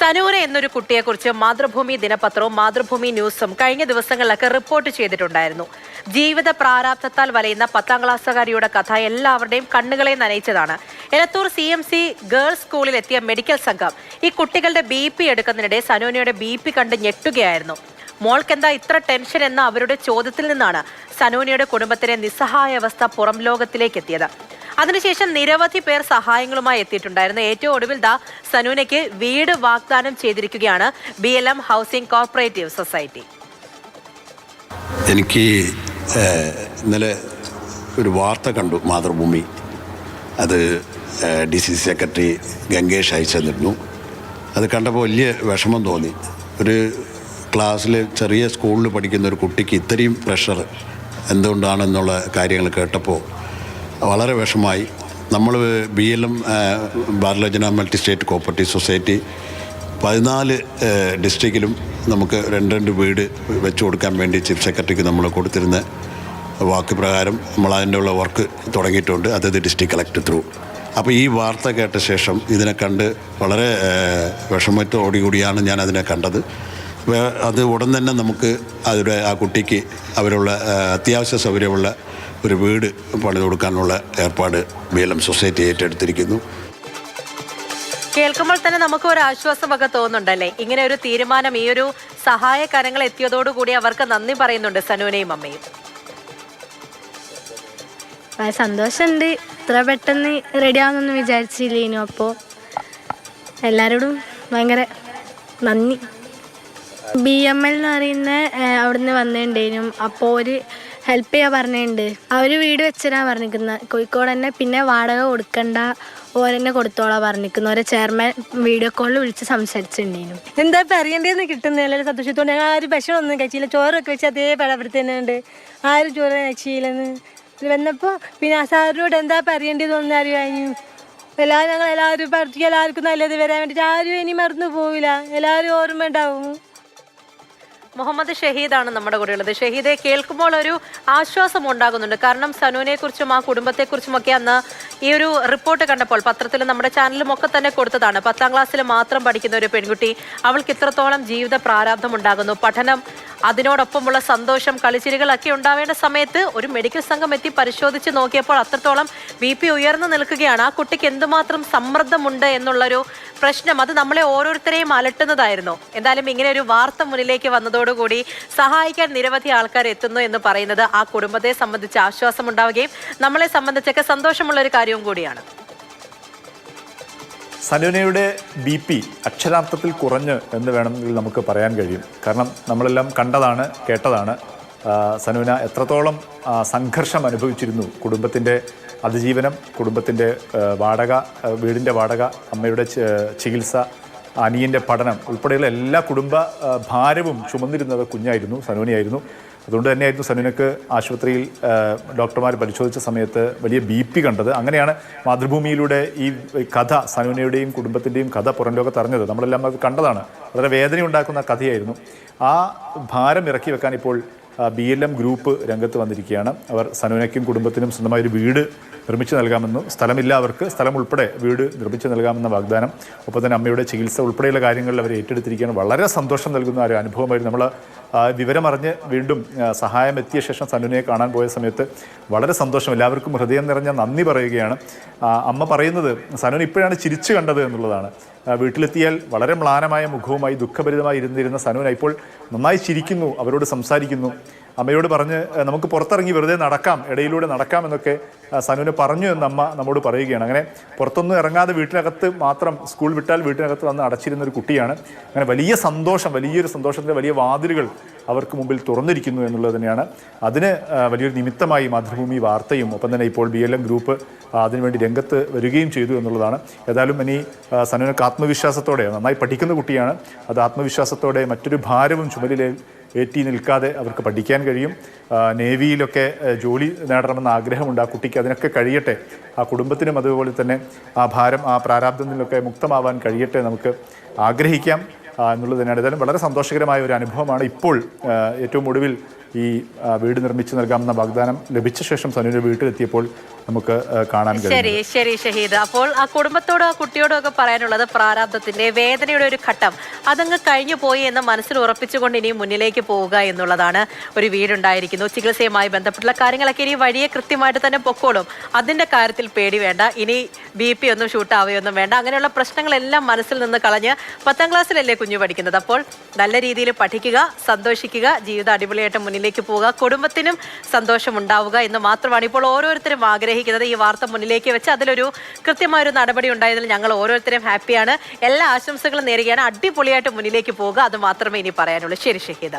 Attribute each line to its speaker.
Speaker 1: സനൂന എന്നൊരു കുട്ടിയെക്കുറിച്ച് മാതൃഭൂമി ദിനപത്രവും മാതൃഭൂമി ന്യൂസും കഴിഞ്ഞ ദിവസങ്ങളിലൊക്കെ റിപ്പോർട്ട് ചെയ്തിട്ടുണ്ടായിരുന്നു. ജീവിത പ്രാരാബ്ധത്താൽ വലയുന്ന 10ാം ക്ലാസ്സുകാരിയുടെ കഥ എല്ലാവരുടെയും കണ്ണുകളെ നനയിച്ചതാണ്. എലത്തൂർ CMC ഗേൾസ് സ്കൂളിൽ എത്തിയ മെഡിക്കൽ സംഘം ഈ കുട്ടികളുടെ BP എടുക്കുന്നതിനിടെ സനൂനയുടെ BP കണ്ട് ഞെട്ടുകയായിരുന്നു. മോൾക്കെന്താ ഇത്ര ടെൻഷൻ എന്ന അവരുടെ ചോദ്യത്തിൽ നിന്നാണ് സനൂനയുടെ കുടുംബത്തിലെ നിസ്സഹായ അവസ്ഥ പുറം ലോകത്തിലേക്ക് എത്തിയത്. അതിനുശേഷം നിരവധി പേർ സഹായങ്ങളുമായി എത്തിയിട്ടുണ്ടായിരുന്നു. ഏറ്റവും ഒടുവിൽ സനൂനയ്ക്ക് വീട് വാഗ്ദാനം ചെയ്തിരിക്കുകയാണ് BLM ഹൗസിംഗ് കോർപ്പറേറ്റീവ് സൊസൈറ്റി.
Speaker 2: എനിക്ക് ഇന്നലെ ഒരു വാർത്ത കണ്ടു മാതൃഭൂമി. അത് DCC സെക്രട്ടറി ഗംഗേഷ് അയച്ചു തന്നിരുന്നു. അത് കണ്ടപ്പോൾ വലിയ വിഷമം തോന്നി. ഒരു ക്ലാസ്സിൽ ചെറിയ സ്കൂളിൽ പഠിക്കുന്ന ഒരു കുട്ടിക്ക് ഇത്രയും പ്രഷർ എന്തുകൊണ്ടാണെന്നുള്ള കാര്യങ്ങൾ കേട്ടപ്പോൾ വളരെ വിഷമായി. നമ്മൾ BLM ബാർലോചന മൾട്ടി സ്റ്റേറ്റ് കോപ്പറേറ്റീവ് സൊസൈറ്റി 14 ഡിസ്ട്രിക്റ്റിലും നമുക്ക് 2 വീട് വെച്ച് കൊടുക്കാൻ വേണ്ടി ചീഫ് സെക്രട്ടറിക്ക് നമ്മൾ കൊടുത്തിരുന്ന വാക്ക് പ്രകാരം നമ്മൾ അതിൻ്റെ ഉള്ള വർക്ക് തുടങ്ങിയിട്ടുണ്ട്. അതത് ഡിസ്ട്രിക്ട് കളക്ടർ ത്രൂ. അപ്പോൾ ഈ വാർത്ത കേട്ട ശേഷം ഇതിനെ കണ്ട് വളരെ വിഷമത്തോടുകൂടിയാണ് ഞാൻ അതിനെ കണ്ടത്. അത് ഉടൻ തന്നെ നമുക്ക് ആ കുട്ടിക്ക് അവരുള്ള അത്യാവശ്യ സൗകര്യമുള്ള ഒരു വീട് പണിത് കൊടുക്കാനുള്ള ഏർപ്പാട് BLM സൊസൈറ്റി ഏറ്റെടുത്തിരിക്കുന്നു.
Speaker 1: കേൾക്കുമ്പോൾ തന്നെ നമുക്ക് ഒരു ആശ്വാസമൊക്കെ തോന്നുന്നുണ്ടല്ലേ? ഇങ്ങനെ ഒരു തീരുമാനം, ഈ ഒരു സഹായ കരങ്ങൾ എത്തിയതോടുകൂടി അവർക്ക് നന്ദി പറയുന്നുണ്ട് സനൂനയും അമ്മയും.
Speaker 3: സന്തോഷമുണ്ട്. ഇത്ര പെട്ടെന്ന് റെഡിയാവുമെന്നൊന്നും വിചാരിച്ചില്ലേനു. അപ്പോൾ എല്ലാവരോടും ഭയങ്കര നന്ദി. BML എന്ന് പറയുന്ന അവിടുന്ന് വന്നിട്ടുണ്ടേനും. അപ്പോൾ ഒരു ഹെൽപ്പ് ചെയ്യാൻ പറഞ്ഞിട്ടുണ്ട്. അവർ വീട് വെച്ചിട്ടാണ് പറഞ്ഞിരിക്കുന്നത് കോഴിക്കോട് തന്നെ. പിന്നെ വാടക കൊടുക്കണ്ട, ഓരെന്നെ കൊടുത്തോളാം പറഞ്ഞിരിക്കുന്നു. ഓരോ ചെയർമാൻ വീഡിയോ കോളിൽ വിളിച്ച് സംസാരിച്ചിട്ടുണ്ടേനും.
Speaker 4: എന്താ ഇപ്പം അറിയേണ്ടതെന്ന് കിട്ടുന്നില്ല. സന്തോഷത്തോടെ ഞങ്ങൾ ആരും ഭക്ഷണമൊന്നും കഴിച്ചില്ല. ചോറൊക്കെ വെച്ച് അതേ പടപടി തന്നെ ഉണ്ട്. ആരും ചോറ് കഴിച്ചില്ലെന്ന് വന്നപ്പോൾ പിന്നെ ആ സാറിനോട് എന്താ പറയേണ്ടതെന്ന് അറിയാഞ്ഞു. എല്ലാവരും പഠിക്കുക, എല്ലാവർക്കും നല്ലത് വരാൻ വേണ്ടിയിട്ട് ആരും ഇനി മറന്നു പോവില്ല. എല്ലാവരും ഓർമ്മ ഉണ്ടാവും.
Speaker 1: മുഹമ്മദ് ഷഹീദാണ് നമ്മുടെ കൂടെയുള്ളത്. ഷഹീദെ, കേൾക്കുമ്പോൾ ഒരു ആശ്വാസം ഉണ്ടാകുന്നുണ്ട്. കാരണം സനൂനയെക്കുറിച്ചും ആ കുടുംബത്തെക്കുറിച്ചുമൊക്കെ അന്ന് ഈ ഒരു റിപ്പോർട്ട് കണ്ടപ്പോൾ പത്രത്തിലും നമ്മുടെ ചാനലിലും ഒക്കെ തന്നെ കൊടുത്തതാണ്. 10ാം ക്ലാസ്സിൽ മാത്രം പഠിക്കുന്ന ഒരു പെൺകുട്ടി, അവൾക്ക് ഇത്രത്തോളം ജീവിത പ്രാരാബ്ധം ഉണ്ടാകുന്നു. പഠനം, അതിനോടൊപ്പമുള്ള സന്തോഷം, കളിച്ചിരികളൊക്കെ ഉണ്ടാവേണ്ട സമയത്ത് ഒരു മെഡിക്കൽ സംഘം എത്തി പരിശോധിച്ച് നോക്കിയപ്പോൾ അത്രത്തോളം BP ഉയർന്നു നിൽക്കുകയാണ്. ആ കുട്ടിക്ക് എന്തുമാത്രം സമ്മർദ്ദമുണ്ട് എന്നുള്ളൊരു പ്രശ്നം, അത് നമ്മളെ ഓരോരുത്തരെയും അലട്ടുന്നതായിരുന്നു. എന്തായാലും ഇങ്ങനെ ഒരു വാർത്ത മുന്നിലേക്ക് വന്നതോടുകൂടി സഹായിക്കാൻ നിരവധി ആൾക്കാർ എത്തുന്നു എന്ന് പറയുന്നത് ആ കുടുംബത്തെ സംബന്ധിച്ച് ആശ്വാസം ഉണ്ടാവുകയും നമ്മളെ സംബന്ധിച്ചൊക്കെ സന്തോഷമുള്ള ഒരു കാര്യവും കൂടിയാണ്.
Speaker 5: സനൂനയുടെ BP അക്ഷരാർത്ഥത്തിൽ കുറഞ്ഞ് എന്ന് വേണമെങ്കിൽ നമുക്ക് പറയാൻ കഴിയും. കാരണം നമ്മളെല്ലാം കണ്ടതാണ്, കേട്ടതാണ്. സനൂന എത്രത്തോളം സംഘർഷം അനുഭവിച്ചിരുന്നു. കുടുംബത്തിൻ്റെ അതിജീവനം, കുടുംബത്തിൻ്റെ വാടക, വീടിൻ്റെ വാടക, അമ്മയുടെ ചികിത്സ, അനിയൻ്റെ പഠനം ഉൾപ്പെടെയുള്ള എല്ലാ കുടുംബ ഭാരവും ചുമന്നിരുന്നത് കുഞ്ഞായിരുന്നു, സനൂനയായിരുന്നു. അതുകൊണ്ട് തന്നെയായിരുന്നു സനൂനക്ക് ആശുപത്രിയിൽ ഡോക്ടർമാർ പരിശോധിച്ച സമയത്ത് വലിയ BP കണ്ടത്. അങ്ങനെയാണ് മാതൃഭൂമിയിലൂടെ ഈ കഥ, സനൂനയുടെയും കുടുംബത്തിൻ്റെയും കഥ പുറം ലോകത്ത് അറിഞ്ഞത്. നമ്മളെല്ലാം അത് കണ്ടതാണ്. വളരെ വേദനയുണ്ടാക്കുന്ന കഥയായിരുന്നു. ആ ഭാരം ഇറക്കി വെക്കാൻ ഇപ്പോൾ BLM ഗ്രൂപ്പ് രംഗത്ത് വന്നിരിക്കുകയാണ്. അവർ സനൂനയ്ക്കും കുടുംബത്തിനും സ്വന്തമായൊരു വീട് നിർമ്മിച്ച് നൽകാമെന്നും, സ്ഥലമില്ല അവർക്ക്, സ്ഥലം ഉൾപ്പെടെ വീട് നിർമ്മിച്ച് നൽകാമെന്ന വാഗ്ദാനം, ഒപ്പം തന്നെ അമ്മയുടെ ചികിത്സ ഉൾപ്പെടെയുള്ള കാര്യങ്ങളിൽ അവർ ഏറ്റെടുത്തിരിക്കുകയാണ്. വളരെ സന്തോഷം നൽകുന്ന ഒരു അനുഭവമായിരുന്നു. നമ്മൾ വിവരമറിഞ്ഞ് വീണ്ടും സഹായം എത്തിയ ശേഷം സനൂനയെ കാണാൻ പോയ സമയത്ത് വളരെ സന്തോഷം, എല്ലാവർക്കും ഹൃദയം നിറഞ്ഞ നന്ദി പറയുകയാണ്. അമ്മ പറയുന്നത് സനൂന ഇപ്പോഴാണ് ചിരിച്ചു കണ്ടത് എന്നുള്ളതാണ്. വീട്ടിലെത്തിയാൽ വളരെ മ്ലാനമായ മുഖവുമായി ദുഃഖഭരിതമായി ഇരുന്നിരുന്ന സനൂന ഇപ്പോൾ നന്നായി ചിരിക്കുന്നു, അവരോട് സംസാരിക്കുന്നു. അമ്മയോട് പറഞ്ഞ് നമുക്ക് പുറത്തിറങ്ങി വെറുതെ നടക്കാം, ഇടയിലൂടെ നടക്കാം എന്നൊക്കെ സനൂന പറഞ്ഞു എന്ന് അമ്മ നമ്മോട് പറയുകയാണ്. അങ്ങനെ പുറത്തൊന്നും ഇറങ്ങാതെ വീട്ടിനകത്ത് മാത്രം, സ്കൂൾ വിട്ടാൽ വീട്ടിനകത്ത് വന്ന് അടച്ചിരുന്ന ഒരു കുട്ടിയാണ്. അങ്ങനെ വലിയ സന്തോഷം, വലിയൊരു സന്തോഷത്തിൻ്റെ വലിയ വാതിലുകൾ അവർക്ക് മുമ്പിൽ തുറന്നിരിക്കുന്നു എന്നുള്ളത് തന്നെയാണ്. അതിന് വലിയൊരു നിമിത്തമായി മാതൃഭൂമി വാർത്തയും ഒപ്പം തന്നെ ഇപ്പോൾ BLM ഗ്രൂപ്പ് അതിനുവേണ്ടി രംഗത്ത് വരികയും ചെയ്തു എന്നുള്ളതാണ്. ഏതായാലും ഇനി സനൂനക്ക് ആത്മവിശ്വാസത്തോടെ, നന്നായി പഠിക്കുന്ന കുട്ടിയാണ്, അത് ആത്മവിശ്വാസത്തോടെ മറ്റൊരു ഭാരവും ചുമലിൽ ഏറ്റി നിൽക്കാതെ അവർക്ക് പഠിക്കാൻ കഴിയും. നേവിയിലൊക്കെ ജോലി നേടണമെന്ന ആഗ്രഹമുണ്ട് ആ കുട്ടിക്ക്. അതിനൊക്കെ കഴിയട്ടെ. ആ കുടുംബത്തിനും അതുപോലെ തന്നെ ആ ഭാരം, ആ പ്രാരാബ്ദത്തിൽ നിന്നൊക്കെ മുക്തമാവാൻ കഴിയട്ടെ നമുക്ക് ആഗ്രഹിക്കാം എന്നുള്ളത് തന്നെയാണ്. ഏതായാലും വളരെ സന്തോഷകരമായ ഒരു അനുഭവമാണ്. ഇപ്പോൾ ഏറ്റവും ഒടുവിൽ ഈ വീട് നിർമ്മിച്ചു നൽകാമെന്ന വാഗ്ദാനം ലഭിച്ച ശേഷം സനുവിൻ്റെ വീട്ടിലെത്തിയപ്പോൾ നമുക്ക് കാണാൻ കഴിയും.
Speaker 1: ശരി ശരി ഷഹീദ്. അപ്പോൾ ആ കുടുംബത്തോടും ആ കുട്ടിയോടും ഒക്കെ പറയാനുള്ളത് പ്രാരാബ്ദത്തിന്റെ വേദനയുടെ ഒരു ഘട്ടം അതങ്ങ് കഴിഞ്ഞു പോയി എന്ന് മനസ്സിൽ ഉറപ്പിച്ചുകൊണ്ട് ഇനി മുന്നിലേക്ക് പോവുക എന്നുള്ളതാണ്. ഒരു വീടുണ്ടായിരിക്കുന്നു, ചികിത്സയുമായി ബന്ധപ്പെട്ടുള്ള കാര്യങ്ങളൊക്കെ ഇനി വഴിയെ കൃത്യമായിട്ട് തന്നെ പൊക്കോളും. അതിന്റെ കാര്യത്തിൽ പേടി വേണ്ട. ഇനി BP ഒന്നും ഷൂട്ടാവുകയൊന്നും വേണ്ട. അങ്ങനെയുള്ള പ്രശ്നങ്ങളെല്ലാം മനസ്സിൽ നിന്ന് കളഞ്ഞ് 10ാം ക്ലാസ്സിലല്ലേ കുഞ്ഞു പഠിക്കുന്നത്. അപ്പോൾ നല്ല രീതിയിൽ പഠിക്കുക, സന്തോഷിക്കുക, ജീവിതം അടിപൊളിയായിട്ട് മുന്നിലേക്ക് പോവുക, കുടുംബത്തിനും സന്തോഷം ഉണ്ടാവുക എന്ന് മാത്രമാണ് ഇപ്പോൾ ഓരോരുത്തരും ആഗ്രഹിക്കുന്നത്. ഈ വാർത്ത മുന്നിലേക്ക് വെച്ച് അതിലൊരു കൃത്യമായൊരു നടപടി ഉണ്ടായതിൽ ഞങ്ങൾ ഓരോരുത്തരും ഹാപ്പിയാണ്. എല്ലാ ആശംസകളും നേരുകയാണ്. അടിപൊളിയായിട്ട് മുന്നിലേക്ക് പോവുക, അത് മാത്രമേ ഇനി പറയാനുള്ളൂ. ശരി ഷഹീദ.